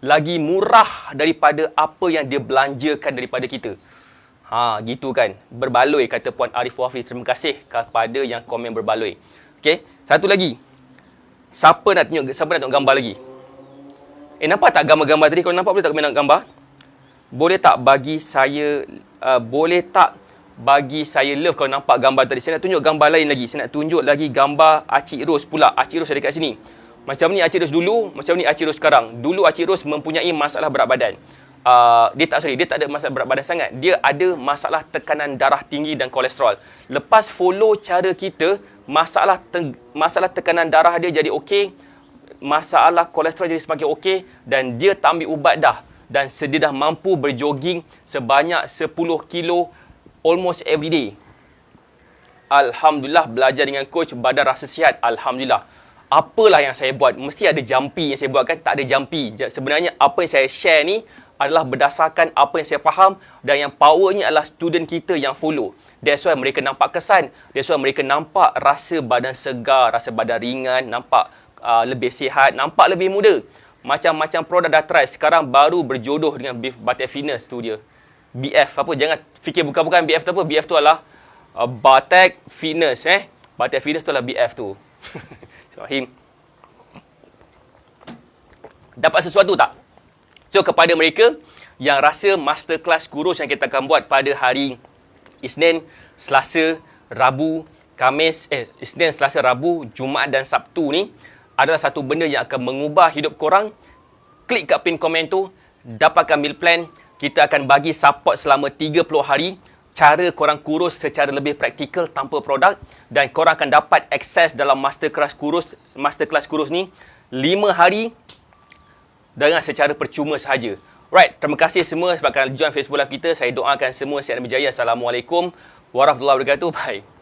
lagi murah daripada apa yang dia belanjakan daripada kita. Gitu kan. Berbaloi, kata Puan Arif Wafi. Terima kasih kepada yang komen berbaloi. Okey, satu lagi. Siapa nak tengok gambar lagi? Nampak tak gambar-gambar tadi? Kalau nampak boleh tak komen gambar? Boleh tak bagi saya love kalau nampak gambar tadi? Saya nak tunjuk gambar lain lagi. Saya nak tunjuk lagi gambar Acik Ros pula. Acik Ros ada kat sini. Macam ni Acik Ros dulu, macam ni Acik Ros sekarang. Dulu Acik Ros mempunyai masalah berat badan. Dia tak ada masalah berat badan sangat. Dia ada masalah tekanan darah tinggi dan kolesterol. Lepas follow cara kita, masalah tekanan darah dia jadi okey, masalah kolesterol jadi semakin okey, dan dia tak ambil ubat dah. Dan dia dah mampu berjoging sebanyak 10 kilo almost every day. Alhamdulillah, belajar dengan coach, badan rasa sihat. Alhamdulillah. Apalah yang saya buat? Mesti ada jumpy yang saya buat kan? Tak ada jumpy. Sebenarnya apa yang saya share ni adalah berdasarkan apa yang saya faham, dan yang powernya adalah student kita yang follow. That's why mereka nampak kesan. That's why mereka nampak rasa badan segar, rasa badan ringan, nampak lebih sihat, nampak lebih muda. Macam-macam produk dah try. Sekarang baru berjodoh dengan Batak Fitness tu dia. BF apa? Jangan fikir bukan BF tu apa. BF tu adalah Batak Fitness. Batak Fitness tu adalah BF tu. Bismillahirrahmanirrahim. Dapat sesuatu tak? So kepada mereka yang rasa masterclass kurus yang kita akan buat pada hari Isnin, Selasa, Rabu, Khamis, Isnin, Selasa, Rabu, Jumaat dan Sabtu ni adalah satu benda yang akan mengubah hidup korang. Klik kat pin komen tu, dapatkan meal plan. Kita akan bagi support selama 30 hari. Cara korang kurus secara lebih praktikal tanpa produk, dan korang akan dapat akses dalam masterclass kurus ni 5 hari dengan secara percuma sahaja. Right, terima kasih semua sebab join Facebook Live kita. Saya doakan semua sihat dan berjaya. Assalamualaikum warahmatullahi wabarakatuh. Bye.